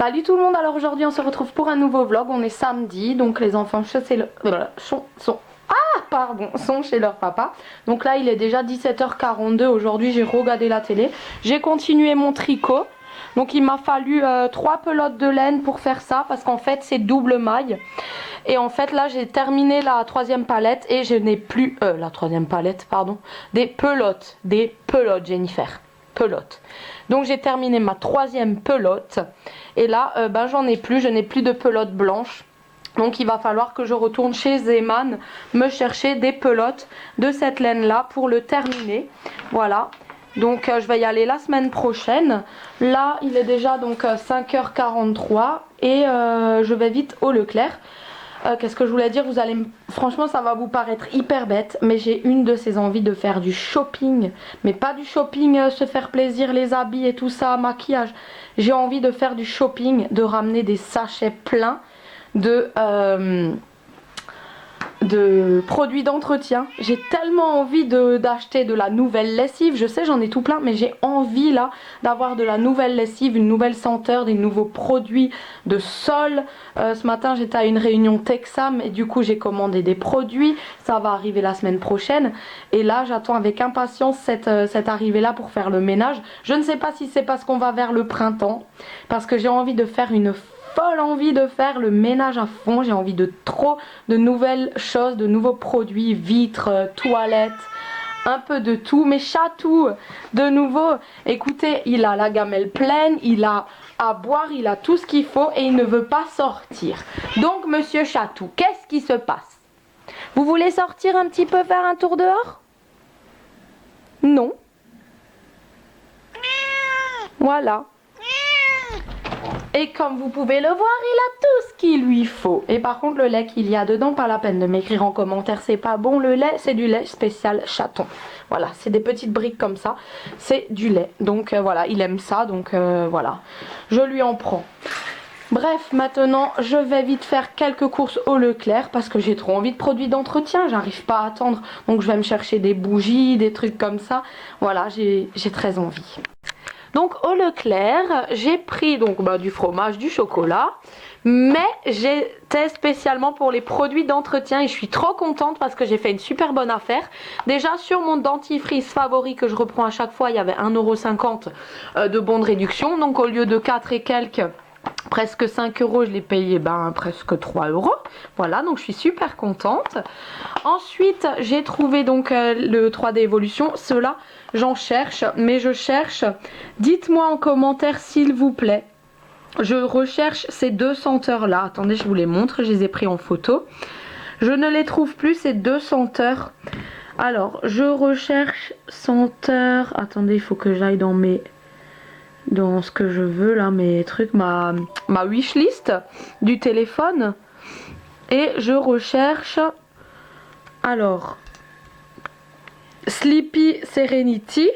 Salut tout le monde, alors aujourd'hui on se retrouve pour un nouveau vlog, on est samedi, donc les enfants sont chez leur papa. Donc là il est déjà 17h42, aujourd'hui j'ai regardé la télé, j'ai continué mon tricot. Donc il m'a fallu 3 pelotes de laine pour faire ça, parce qu'en fait c'est double maille. Et en fait là j'ai terminé la troisième palette et je n'ai plus, la troisième palette pardon, des pelotes Jennifer. Pelote. Donc j'ai terminé ma troisième pelote et là j'en ai plus, je n'ai plus de pelote blanche. Donc il va falloir que je retourne chez Zeman me chercher des pelotes de cette laine là pour le terminer. Voilà. Donc je vais y aller la semaine prochaine. Là il est déjà donc 5h43 et je vais vite au Leclerc. Qu'est-ce que je voulais dire, franchement ça va vous paraître hyper bête, mais j'ai une de ces envies de faire du shopping, mais pas du shopping se faire plaisir, les habits et tout ça, maquillage. J'ai envie de faire du shopping, de ramener des sachets pleins de produits d'entretien. J'ai tellement envie d'acheter de la nouvelle lessive. Je sais j'en ai tout plein, mais j'ai envie là d'avoir de la nouvelle lessive, une nouvelle senteur, des nouveaux produits de sol. Ce matin j'étais à une réunion Texam et du coup j'ai commandé des produits. Ça va arriver la semaine prochaine et là j'attends avec impatience cette arrivée là pour faire le ménage. Je ne sais pas si c'est parce qu'on va vers le printemps, parce que j'ai envie de faire une folle envie de faire le ménage à fond. J'ai envie de nouvelles choses, de nouveaux produits, vitres, toilettes, un peu de tout. Mais Chatou, de nouveau, écoutez, il a la gamelle pleine, il a à boire, il a tout ce qu'il faut et il ne veut pas sortir. Donc monsieur Chatou, qu'est-ce qui se passe? Vous voulez sortir un petit peu faire un tour dehors? Non. Voilà. Et comme vous pouvez le voir, il a tout ce qu'il lui faut. Et par contre, le lait qu'il y a dedans, pas la peine de m'écrire en commentaire, c'est pas bon. Le lait, c'est du lait spécial chaton. Voilà, c'est des petites briques comme ça. C'est du lait. Donc voilà, il aime ça. Donc voilà, je lui en prends. Bref, maintenant, je vais vite faire quelques courses au Leclerc parce que j'ai trop envie de produits d'entretien. J'arrive pas à attendre. Donc je vais me chercher des bougies, des trucs comme ça. Voilà, j'ai très envie. Donc au Leclerc, j'ai pris donc du fromage, du chocolat, mais j'étais spécialement pour les produits d'entretien et je suis trop contente parce que j'ai fait une super bonne affaire. Déjà sur mon dentifrice favori que je reprends à chaque fois, il y avait 1,50 € de bon de réduction. Donc au lieu de 4 et quelques, presque 5 €, je l'ai payé presque 3 €. Voilà, donc je suis super contente. Ensuite, j'ai trouvé donc le 3D Evolution. Ceux-là, j'en cherche, mais je cherche. Dites-moi en commentaire s'il vous plaît. Je recherche ces deux senteurs-là. Attendez, je vous les montre. Je les ai pris en photo. Je ne les trouve plus, ces deux senteurs. Alors, je recherche senteur. Attendez, il faut que j'aille dans ce que je veux là, mes trucs, ma wishlist du téléphone. Et je recherche, alors, Sleepy Serenity,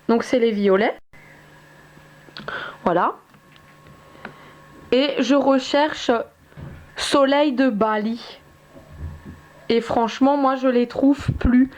donc c'est les violets, voilà. Et je recherche Soleil de Bali. Et franchement, moi je les trouve plus.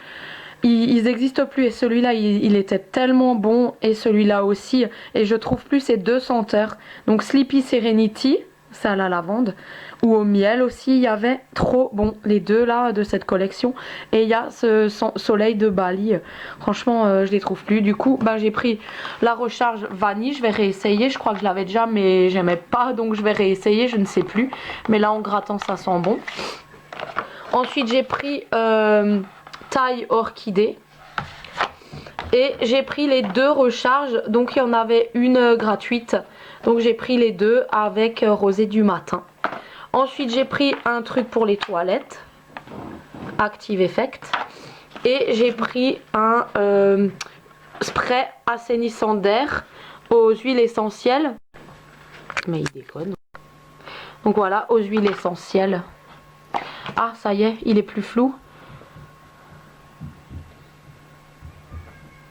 Ils n'existent plus et celui-là il était tellement bon et celui-là aussi, et je trouve plus ces deux senteurs. Donc Sleepy Serenity, c'est à la lavande, ou au miel aussi, il y avait trop bon les deux là de cette collection, et il y a ce Soleil de Bali. Franchement je les trouve plus. Du coup j'ai pris la recharge vanille, je vais réessayer. Je crois que je l'avais déjà mais j'aimais pas, donc je vais réessayer, je ne sais plus, mais là en grattant ça sent bon. Ensuite j'ai pris taille orchidée et j'ai pris les deux recharges, donc il y en avait une gratuite, donc j'ai pris les deux avec rosée du matin. Ensuite j'ai pris un truc pour les toilettes, Active Effect, et j'ai pris un spray assainissant d'air aux huiles essentielles, mais il déconne. Donc voilà, aux huiles essentielles. Ah ça y est, il est plus flou.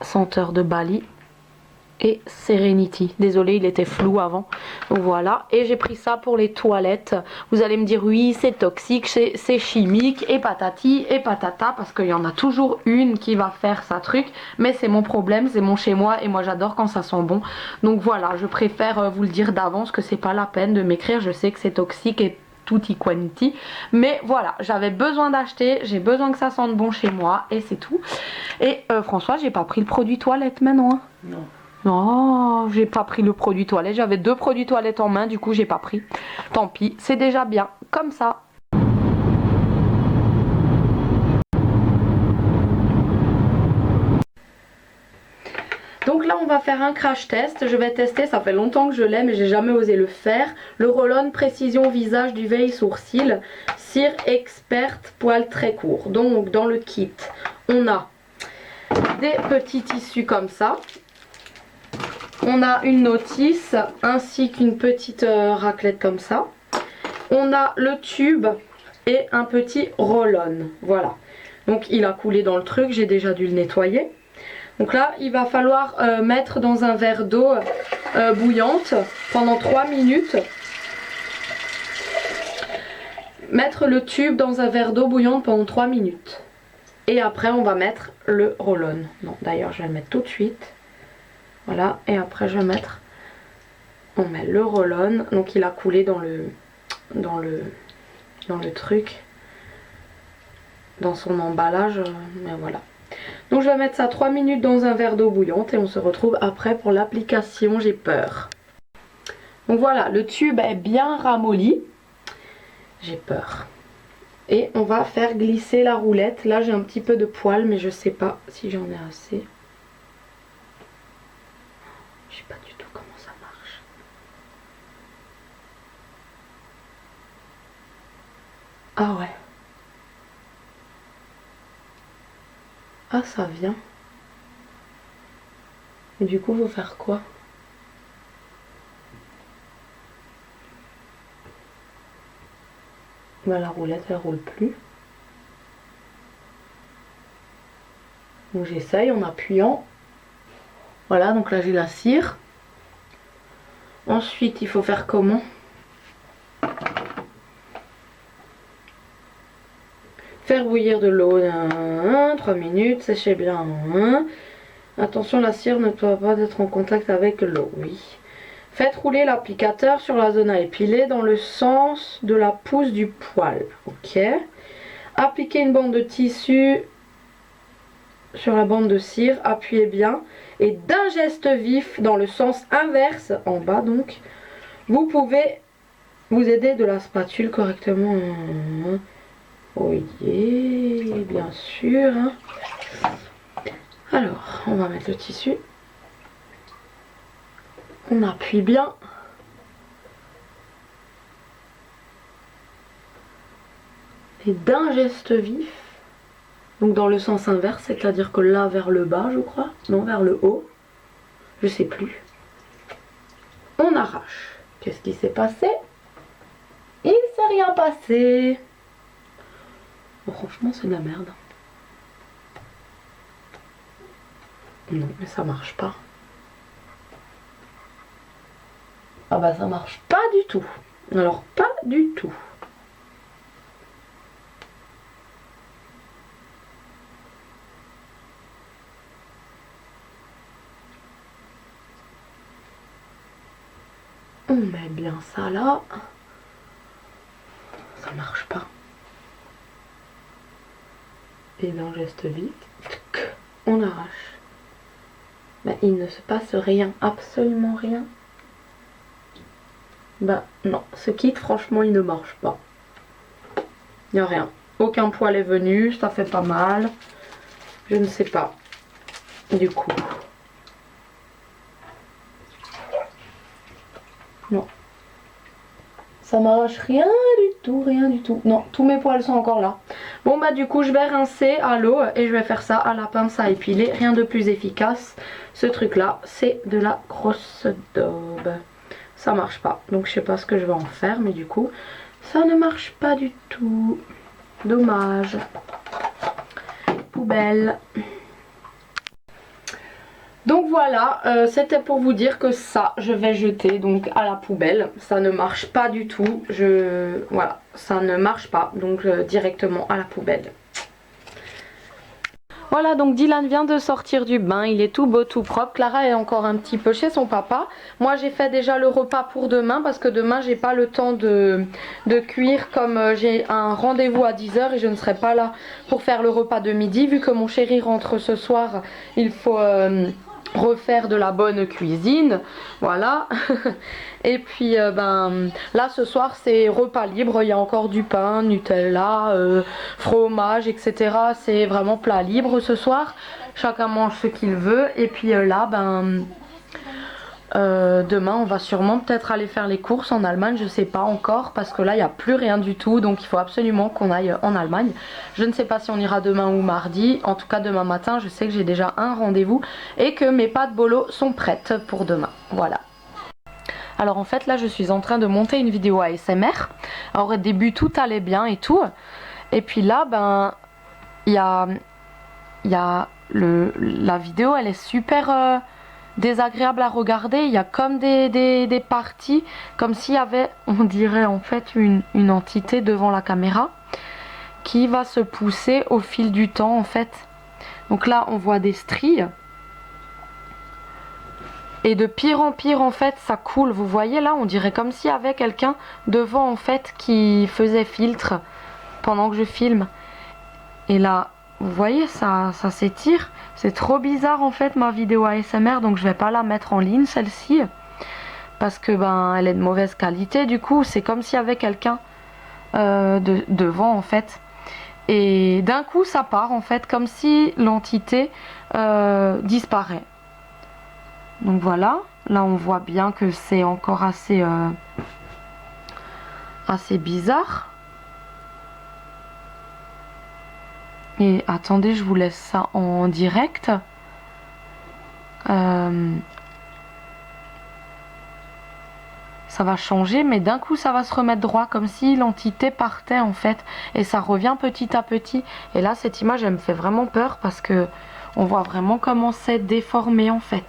Senteur de Bali. et Serenity. Désolée, il était flou avant. Donc voilà. Et j'ai pris ça pour les toilettes. Vous allez me dire oui, c'est toxique, c'est chimique et patati et patata parce qu'il y en a toujours une qui va faire sa truc. Mais c'est mon problème, c'est mon chez moi et moi j'adore quand ça sent bon. Donc voilà, je préfère vous le dire d'avance que c'est pas la peine de m'écrire. Je sais que c'est toxique et tutti quanti, mais voilà, j'avais besoin d'acheter, j'ai besoin que ça sente bon chez moi et c'est tout. Et François, j'ai pas pris le produit toilette maintenant, hein. Non. Non, j'ai pas pris le produit toilette, j'avais 2 produits toilettes en main, du coup j'ai pas pris. Tant pis, c'est déjà bien, comme ça. Donc là on va faire un crash test, je vais tester, ça fait longtemps que je l'ai mais j'ai jamais osé le faire. Le Roll-On Précision Visage du Veil Sourcil, cire experte poil très court. Donc dans le kit, on a des petits tissus comme ça. On a une notice ainsi qu'une petite raclette comme ça. On a le tube et un petit roll-on. Voilà. Donc il a coulé dans le truc, j'ai déjà dû le nettoyer. Donc là, il va falloir mettre dans un verre d'eau bouillante pendant 3 minutes. Mettre le tube dans un verre d'eau bouillante pendant 3 minutes. Et après, on va mettre le roll-on. Non, d'ailleurs, je vais le mettre tout de suite. Voilà, et après, je vais mettre... On met le roll-on. Donc, il a coulé dans le truc. Dans son emballage. Mais voilà. Donc je vais mettre ça 3 minutes dans un verre d'eau bouillante et on se retrouve après pour l'application. J'ai peur. Donc voilà, le tube est bien ramolli. J'ai peur. Et on va faire glisser la roulette. Là j'ai un petit peu de poil mais je sais pas si j'en ai assez. Je sais pas du tout comment ça marche. Ah ouais. Ah ça vient. Et du coup faut faire quoi? Bah, la roulette elle roule plus. Donc j'essaye en appuyant. Voilà, donc là j'ai la cire. Ensuite il faut faire comment? Faire bouillir de l'eau, 3 minutes, sécher bien. Attention, la cire ne doit pas être en contact avec l'eau, oui. Faites rouler l'applicateur sur la zone à épiler dans le sens de la pousse du poil. Ok. Appliquez une bande de tissu sur la bande de cire, appuyez bien. Et d'un geste vif dans le sens inverse, en bas donc, vous pouvez vous aider de la spatule correctement. Oui, bien sûr. Alors, on va mettre le tissu. On appuie bien. Et d'un geste vif, donc dans le sens inverse, c'est-à-dire que là vers le bas, je crois, non, vers le haut, je sais plus. On arrache. Qu'est-ce qui s'est passé? Il ne s'est rien passé. Bon, franchement, c'est de la merde. Non, mais ça marche pas. Ah bah ça marche pas du tout. Alors pas du tout. On met bien ça là. Ça marche pas. Et d'un geste vif, on arrache. Mais il ne se passe rien, absolument rien. Bah non, ce kit franchement il ne marche pas. Il n'y a rien. Aucun poil est venu, ça fait pas mal. Je ne sais pas. Du coup. Non. Ça m'arrache rien du tout, rien du tout. Non, tous mes poils sont encore là. Bon bah du coup je vais rincer à l'eau et je vais faire ça à la pince à épiler. Rien de plus efficace. Ce truc là, c'est de la grosse daube. Ça marche pas. Donc je sais pas ce que je vais en faire, mais du coup, ça ne marche pas du tout. Dommage. Poubelle. Donc voilà, c'était pour vous dire que ça, je vais jeter donc à la poubelle. Ça ne marche pas du tout. Voilà, ça ne marche pas. Donc directement à la poubelle. Voilà, donc Dylan vient de sortir du bain, il est tout beau, tout propre. Clara est encore un petit peu chez son papa. Moi, j'ai fait déjà le repas pour demain parce que demain, j'ai pas le temps de cuire comme j'ai un rendez-vous à 10 h et je ne serai pas là pour faire le repas de midi. Vu que mon chéri rentre ce soir, il faut refaire de la bonne cuisine, voilà. Et puis là ce soir c'est repas libre, il y a encore du pain, Nutella, fromage, etc. C'est vraiment plat libre ce soir, chacun mange ce qu'il veut. Et puis là demain on va sûrement peut-être aller faire les courses en Allemagne, je sais pas encore parce que là il n'y a plus rien du tout, donc il faut absolument qu'on aille en Allemagne. Je ne sais pas si on ira demain ou mardi, en tout cas demain matin je sais que j'ai déjà un rendez-vous et que mes pâtes bolo sont prêtes pour demain, voilà. Alors en fait là je suis en train de monter une vidéo ASMR. Alors au début tout allait bien et tout, et puis là il y a la vidéo, elle est super désagréable à regarder. Il y a comme des parties, comme s'il y avait, on dirait en fait une entité devant la caméra qui va se pousser au fil du temps en fait. Donc là on voit des stries et de pire en pire en fait ça coule. Vous voyez là, on dirait comme s'il y avait quelqu'un devant en fait qui faisait filtre pendant que je filme. Et là vous voyez ça s'étire. C'est trop bizarre en fait ma vidéo ASMR, donc je vais pas la mettre en ligne celle-ci parce que elle est de mauvaise qualité. Du coup c'est comme s'il y avait quelqu'un devant en fait, et d'un coup ça part en fait comme si l'entité disparaît. Donc voilà, là on voit bien que c'est encore assez bizarre. Et attendez, je vous laisse ça en direct. Ça va changer, mais d'un coup ça va se remettre droit, comme si l'entité partait en fait. Et ça revient petit à petit. Et là cette image elle me fait vraiment peur parce que on voit vraiment comment c'est déformé en fait.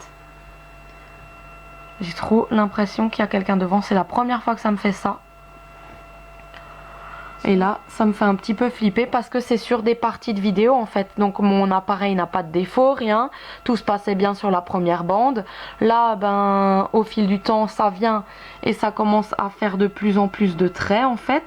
J'ai trop l'impression qu'il y a quelqu'un devant. C'est la première fois que ça me fait ça. Et là, ça me fait un petit peu flipper parce que c'est sur des parties de vidéo en fait. Donc mon appareil n'a pas de défaut, rien. Tout se passait bien sur la première bande. Là, au fil du temps, ça vient et ça commence à faire de plus en plus de traits en fait.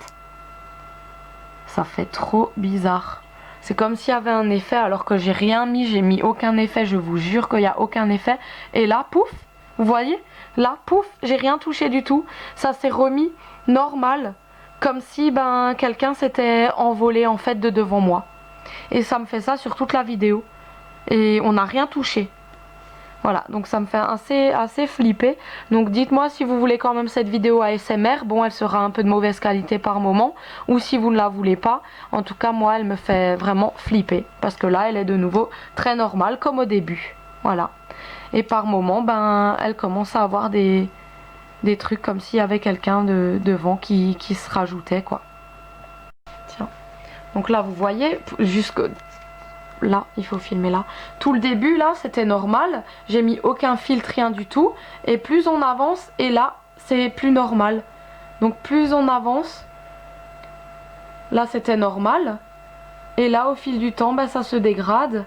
Ça fait trop bizarre. C'est comme s'il y avait un effet alors que j'ai rien mis. J'ai mis aucun effet, je vous jure qu'il n'y a aucun effet. Et là, pouf, vous voyez? Là, pouf, j'ai rien touché du tout. Ça s'est remis normal. Comme si quelqu'un s'était envolé en fait de devant moi. Et ça me fait ça sur toute la vidéo. Et on n'a rien touché. Voilà, donc ça me fait assez flipper. Donc dites-moi si vous voulez quand même cette vidéo ASMR. Bon, elle sera un peu de mauvaise qualité par moment. Ou si vous ne la voulez pas. En tout cas, moi, elle me fait vraiment flipper. Parce que là, elle est de nouveau très normale comme au début. Voilà. Et par moment, elle commence à avoir des trucs comme s'il y avait quelqu'un devant qui se rajoutait quoi. Tiens. Donc là vous voyez, jusque là, il faut filmer là. Tout le début là c'était normal, j'ai mis aucun filtre, rien du tout. Et plus on avance, et là c'est plus normal. Donc plus on avance, là c'était normal. Et là au fil du temps ça se dégrade.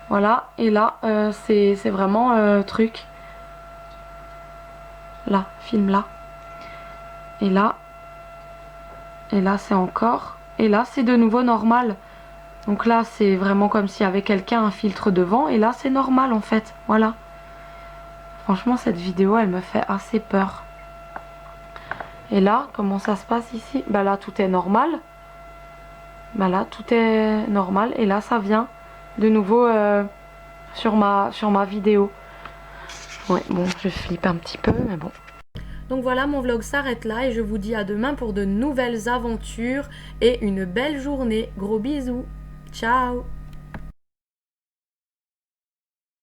Voilà, et là c'est vraiment truc. Là, filme là. Et là c'est encore. Et là c'est de nouveau normal. Donc là c'est vraiment comme s'il y avait quelqu'un, un filtre devant. Et là c'est normal en fait. Voilà. Franchement cette vidéo elle me fait assez peur. Et là comment ça se passe ici? Là tout est normal. Là tout est normal. Et là ça vient de nouveau sur ma vidéo. Ouais bon je flippe un petit peu mais bon. Donc voilà, mon vlog s'arrête là et je vous dis à demain pour de nouvelles aventures et une belle journée. Gros bisous. Ciao.